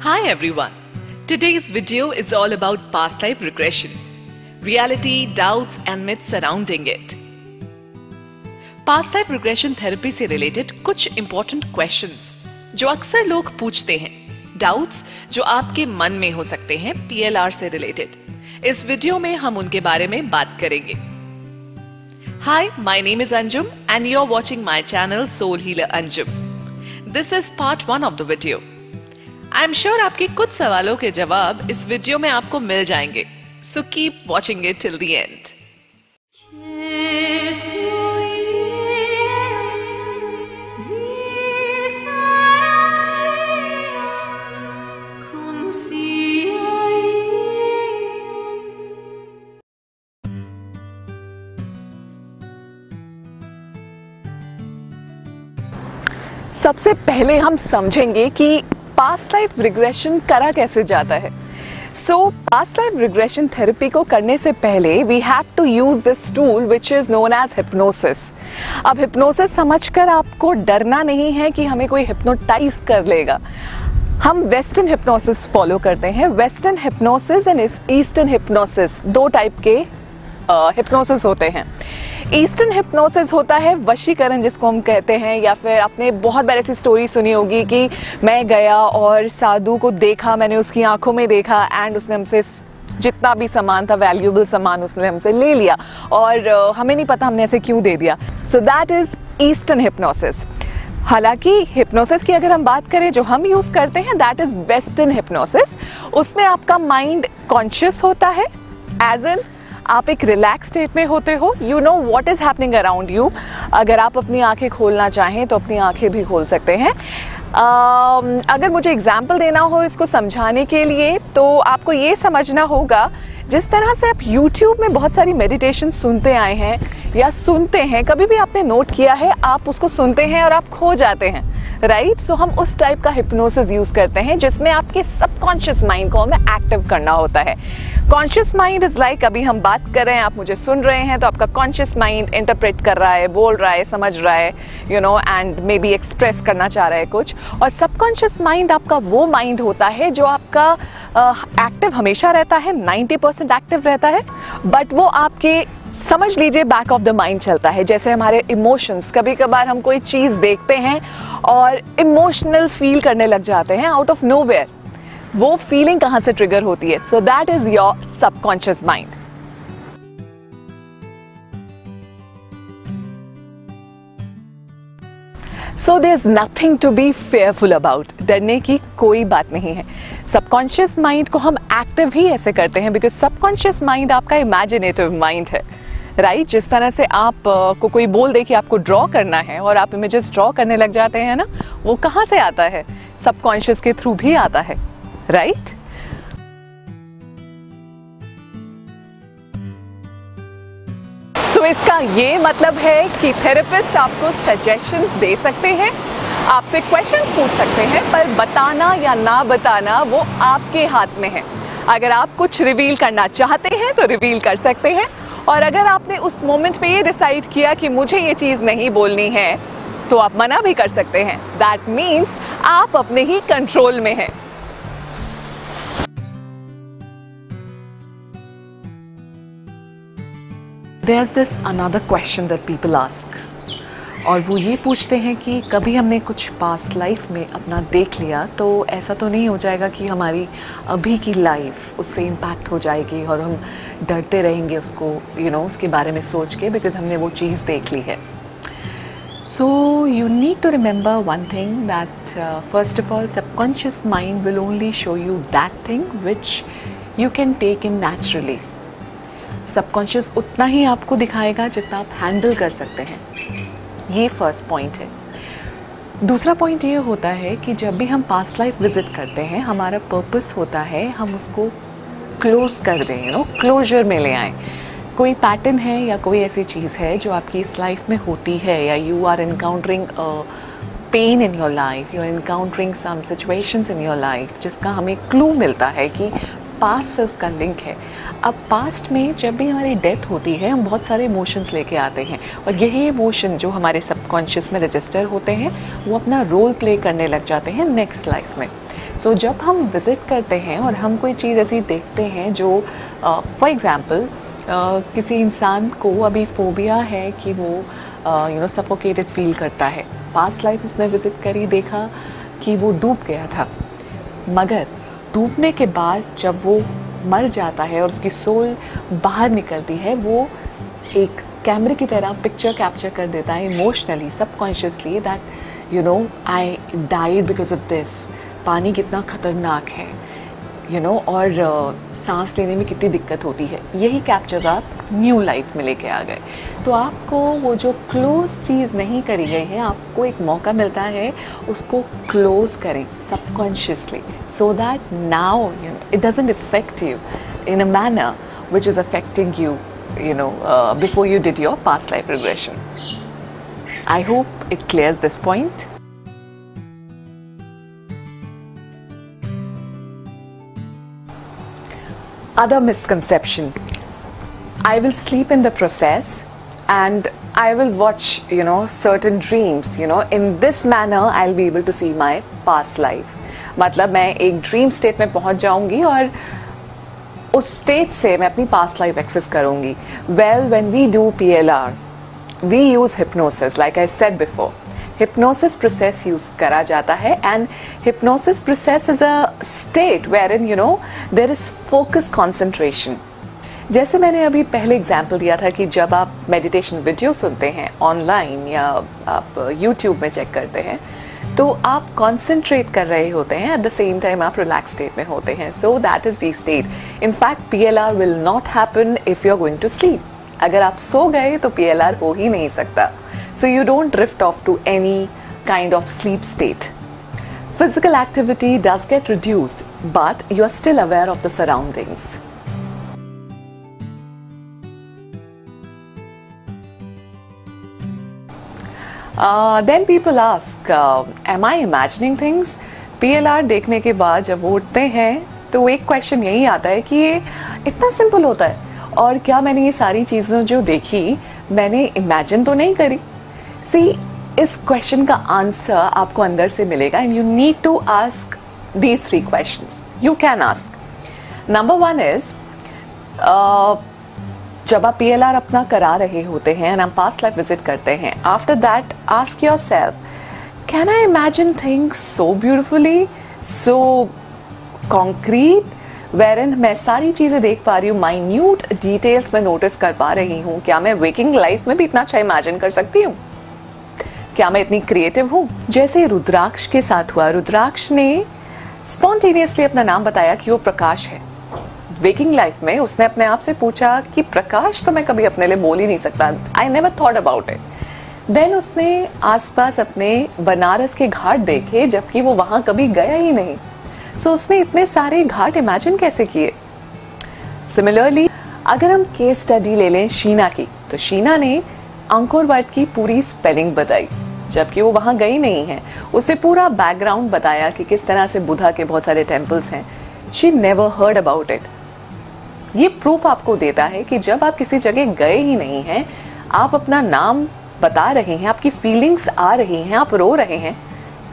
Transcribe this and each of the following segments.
Hi everyone. Today's video is all about past life regression, reality, doubts and myths surrounding it. Past life regression therapy से related कुछ important questions जो अक्सर लोग पूछते हैं, doubts जो आपके मन में हो सकते हैं PLR से related. इस वीडियो में हम उनके बारे में बात करेंगे. Hi, my name is Anjum and you're watching my channel Soul Healer Anjum. This is part 1 of the video. I am sure आपके कुछ सवालों के जवाब इस वीडियो में आपको मिल जाएंगे. So keep watching it till the end. सबसे पहले हम समझेंगे कि पास्ट लाइफ रिग्रेशन करा कैसे जाता है. So past life regression therapy को करने से पहले we have to use this tool which is known as hypnosis. अब हिप्नोसिस समझकर आपको डरना नहीं है कि हमें कोई हिप्नोटाइज कर लेगा. हम वेस्टर्न हिप्नोसिस फॉलो करते हैं. Western hypnosis and eastern hypnosis दो टाइप के हिप्नोसिस होते हैं. ईस्टर्न हिप्नोसिस होता है वशीकरण जिसको हम कहते हैं, या फिर आपने बहुत बार ऐसी स्टोरी सुनी होगी कि मैं गया और साधु को देखा, मैंने उसकी आंखों में देखा एंड उसने हमसे जितना भी सामान था, वैल्यूएबल सामान उसने हमसे ले लिया और हमें नहीं पता हमने ऐसे क्यों दे दिया. सो दैट इज ईस्टर्न हिप्नोसिस. हालांकि हिप्नोसिस की अगर हम बात करें जो हम यूज करते हैं दैट इज वेस्टर्न हिप्नोसिस. उसमें आपका माइंड कॉन्शियस होता है, एज इन आप एक रिलैक्स स्टेट में होते हो. You know what is happening around you. अगर आप अपनी आंखें खोलना चाहें तो अपनी आंखें भी खोल सकते हैं. अगर मुझे एग्जाम्पल देना हो इसको समझाने के लिए तो आपको ये समझना होगा, जिस तरह से आप YouTube में बहुत सारी मेडिटेशन सुनते आए हैं या सुनते हैं, कभी भी आपने नोट किया है आप उसको सुनते हैं और आप खो जाते हैं, राइट. सो हम उस टाइप का हिप्नोसिस यूज करते हैं जिसमें आपके सबकॉन्शियस माइंड को हमें एक्टिव करना होता है. कॉन्शियस माइंड इज लाइक अभी हम बात कर रहे हैं, आप मुझे सुन रहे हैं तो आपका कॉन्शियस माइंड इंटरप्रेट कर रहा है, बोल रहा है, समझ रहा है, you know, and may be express करना चाह रहा है कुछ. और सबकॉन्शियस माइंड आपका वो माइंड होता है जो आपका एक्टिव हमेशा रहता है, 90% एक्टिव रहता है, बट वो आपके समझ लीजिए बैक ऑफ द माइंड चलता है. जैसे हमारे इमोशंस, कभी कभार हम कोई चीज़ देखते हैं और इमोशनल फील करने लग जाते हैं आउट ऑफ नोवेयर. वो फीलिंग कहाँ से ट्रिगर होती है? So that is your subconscious mind. So there is nothing to be fearful about. डरने की कोई बात नहीं है. सबकॉन्शियस माइंड को हम एक्टिव ही ऐसे करते हैं बिकॉज सबकॉन्शियस माइंड आपका इमेजिनेटिव माइंड है, राइट. जिस तरह से आप को कोई बोल दे कि आपको ड्रॉ करना है और आप इमेजेस ड्रॉ करने लग जाते हैं ना, वो कहाँ से आता है? सबकॉन्शियस के थ्रू भी आता है, राइट. तो इसका ये मतलब है कि थेरेपिस्ट आपको सजेशंस दे सकते हैं, आपसे क्वेश्चन पूछ सकते हैं, पर बताना या ना बताना वो आपके हाथ में है. अगर आप कुछ रिवील करना चाहते हैं तो रिवील कर सकते हैं, और अगर आपने उस मोमेंट पे ये डिसाइड किया कि मुझे ये चीज़ नहीं बोलनी है तो आप मना भी कर सकते हैं. दैट मीन्स आप अपने ही कंट्रोल में हैं. There's this another question that people ask, और वो ये पूछते हैं कि कभी हमने कुछ पास्ट लाइफ में अपना देख लिया तो ऐसा तो नहीं हो जाएगा कि हमारी अभी की लाइफ उससे इम्पैक्ट हो जाएगी और हम डरते रहेंगे उसको, यू नो, उसके बारे में सोच के, बिकॉज हमने वो चीज़ देख ली है. So you need to remember one thing, that first of all subconscious mind will only show you that thing which you can take in naturally. Subconscious उतना ही आपको दिखाएगा जितना आप हैंडल कर सकते हैं. ये फर्स्ट पॉइंट है. दूसरा पॉइंट ये होता है कि जब भी हम पास्ट लाइफ विजिट करते हैं हमारा पर्पस होता है हम उसको क्लोज कर दें, यू नो, क्लोजर में ले आएँ. कोई पैटर्न है या कोई ऐसी चीज़ है जो आपकी इस लाइफ में होती है, या you are encountering pain in your life, you are encountering some situations in your life जिसका हमें क्लू मिलता है कि पास्ट से उसका लिंक है. अब पास्ट में जब भी हमारी डेथ होती है हम बहुत सारे इमोशंस लेके आते हैं, और यही इमोशन जो हमारे सबकॉन्शियस में रजिस्टर होते हैं वो अपना रोल प्ले करने लग जाते हैं नेक्स्ट लाइफ में. सो जब हम विज़िट करते हैं और हम कोई चीज़ ऐसी देखते हैं जो फॉर एग्ज़ाम्पल किसी इंसान को अभी फोबिया है कि वो सफोकेटेड फील करता है, पास्ट लाइफ उसने विज़िट करी, देखा कि वो डूब गया था, मगर डूबने के बाद जब वो मर जाता है और उसकी सोल बाहर निकलती है, वो एक कैमरे की तरह पिक्चर कैप्चर कर देता है emotionally, subconsciously, that I died because of this. पानी कितना ख़तरनाक है, और सांस लेने में कितनी दिक्कत होती है। यही कैप्चर्स आप न्यू लाइफ में लेके आ गए। तो आपको वो जो क्लोज चीज़ नहीं करी गई है, आपको एक मौका मिलता है उसको क्लोज करें subconsciously, so that now it doesn't effect you in a manner which is affecting you before you did your past life regression. I hope it clears this point. Other misconception: I will sleep in the process and I will watch certain dreams, in this manner I'll be able to see my past life. मतलब मैं एक dream state में पहुंच जाऊंगी और उस state से मैं अपनी पास्ट लाइफ एक्सेस करूंगी। Well, when we do PLR we use hypnosis, like I said before. Hypnosis process use करा जाता है and hypnosis process is a state wherein there is focus concentration. जैसे मैंने अभी पहले एग्जाम्पल दिया था कि जब आप मेडिटेशन वीडियो सुनते हैं ऑनलाइन या आप यूट्यूब में चेक करते हैं, तो आप कॉन्सेंट्रेट कर रहे होते हैं, एट द सेम टाइम आप रिलैक्स स्टेट में होते हैं। So that is the state. In fact PLR will not happen if you are going to sleep. अगर आप सो गए तो PLR हो ही नहीं सकता। So you don't drift off to any kind of sleep state. Physical activity does get reduced but you are still aware of the surroundings. Then people ask, am I imagining things? PLR देखने के बाद जब वो उठते हैं तो एक question यही आता है कि ये इतना सिंपल होता है, और क्या मैंने ये सारी चीज़ें जो देखी मैंने इमेजिन तो नहीं करी? सी, इस क्वेश्चन का आंसर आपको अंदर से मिलेगा and you need to ask these 3 questions. You can ask. Number 1 is, जब आप PLR अपना करा रहे होते हैं, हम पास्ट लाइफ विजिट करते हैं, after that ask your self, can I imagine things so beautifully, so concrete, Warren मैं सारी चीज़ें देख पा रही हूँ, माइन्यूट डिटेल्स मैं नोटिस कर पा रही हूँ। क्या मैं वेकिंग लाइफ में भी इतना अच्छा इमेजिन कर सकती हूँ? क्या मैं इतनी क्रिएटिव हूँ? जैसे रुद्राक्ष के साथ हुआ, रुद्राक्ष ने स्पॉन्टेनियसली अपना नाम बताया कि वो प्रकाश है। वेकिंग लाइफ में उसने अपने आप से पूछा कि प्रकाश तो मैं कभी अपने लिए बोल ही नहीं सकता, I never thought about it. Then उसने आसपास अपने बनारस के घाट देखे, जबकि वो वहां कभी गया ही नहीं। सो उसने इतने सारे घाट इमेजिन कैसे किए? सिमिलरली अगर हम केस स्टडी ले लें शीना की, तो शीना ने अंकोर वाट की पूरी स्पेलिंग बताई, जबकि वो वहां गई नहीं है। उसने पूरा बैकग्राउंड बताया कि किस तरह से बुद्धा के बहुत सारे टेम्पल्स हैं। She never heard about it. ये प्रूफ आपको देता है कि जब आप किसी जगह गए ही नहीं हैं, आप अपना नाम बता रहे हैं, आपकी फीलिंग्स आ रही हैं, आप रो रहे हैं,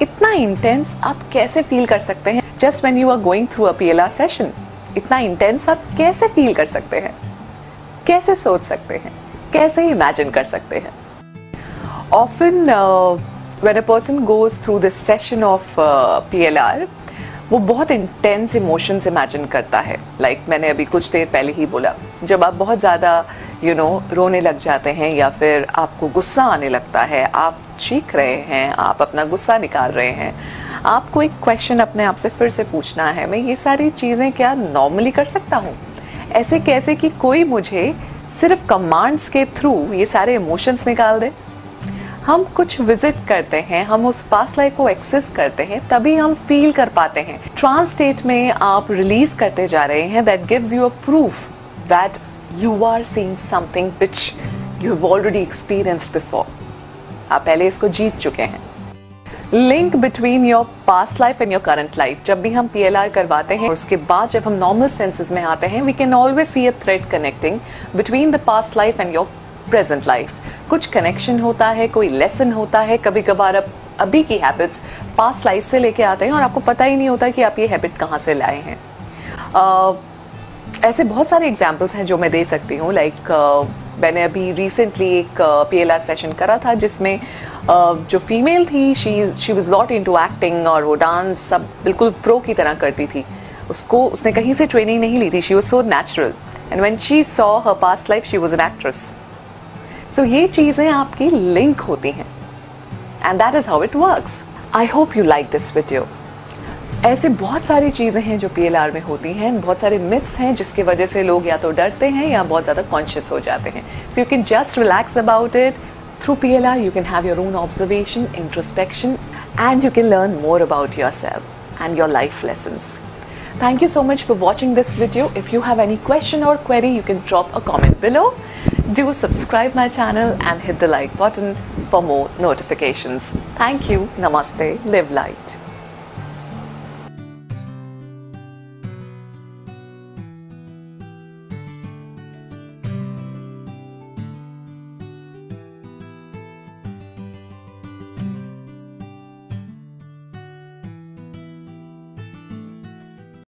इतना इंटेंस आप कैसे फील कर सकते हैं? Just when you are going through a PLR session, इतना इंटेंस आप कैसे फील कर सकते हैं? कैसे सोच सकते हैं? कैसे इमेजिन कर सकते हैं? Often when a person goes through this session of PLR, वो बहुत इंटेंस इमोशंस इमेजिन करता है। लाइक मैंने अभी कुछ देर पहले ही बोला, जब आप बहुत ज़्यादा रोने लग जाते हैं या फिर आपको गुस्सा आने लगता है, आप चीख रहे हैं, आप अपना गुस्सा निकाल रहे हैं, आपको एक क्वेश्चन अपने आप से फिर से पूछना है, मैं ये सारी चीज़ें क्या नॉर्मली कर सकता हूँ? ऐसे कैसे कि कोई मुझे सिर्फ कमांड्स के थ्रू ये सारे इमोशंस निकाल दे? हम कुछ विजिट करते हैं, हम उस पास्ट लाइफ को एक्सेस करते हैं, तभी हम फील कर पाते हैं। ट्रांस स्टेट में आप रिलीज करते जा रहे हैं, that gives you a proof that you are seeing something which you have already experienced before. आप पहले इसको जीत चुके हैं। Link between your past life and your current life, जब भी हम PLR करवाते हैं, उसके बाद जब हम नॉर्मल सेंसेस में आते हैं, we can always see a thread connecting between the past life and your present life. कुछ कनेक्शन होता है, कोई लेसन होता है। कभी कभार आप अभी की हैबिट्स पास्ट लाइफ से लेके आते हैं और आपको पता ही नहीं होता कि आप ये हैबिट कहाँ से लाए हैं। ऐसे बहुत सारे एग्जाम्पल्स हैं जो मैं दे सकती हूँ। लाइक मैंने अभी रिसेंटली एक PLR सेशन करा था जिसमें जो फीमेल थी she was not into acting, और वो डांस सब बिल्कुल प्रो की तरह करती थी। उसने कहीं से ट्रेनिंग नहीं ली थी। She was so natural and when she saw her past life she was an actress. So ये चीज़ें आपकी लिंक होती हैं and that is how it works. I hope you like this video. ऐसे बहुत सारी चीज़ें हैं जो PLR में होती हैं, बहुत सारे मिथ्स हैं जिसकी वजह से लोग या तो डरते हैं या बहुत ज़्यादा कॉन्शियस हो जाते हैं। So you can just relax about it. Through PLR you can have your own observation, introspection, and you can learn more about yourself and your life lessons. Thank you so much for watching this video. If you have any question or query, you can drop a comment below. Do subscribe my channel and hit the like button for more notifications. Thank you. Namaste. Live light.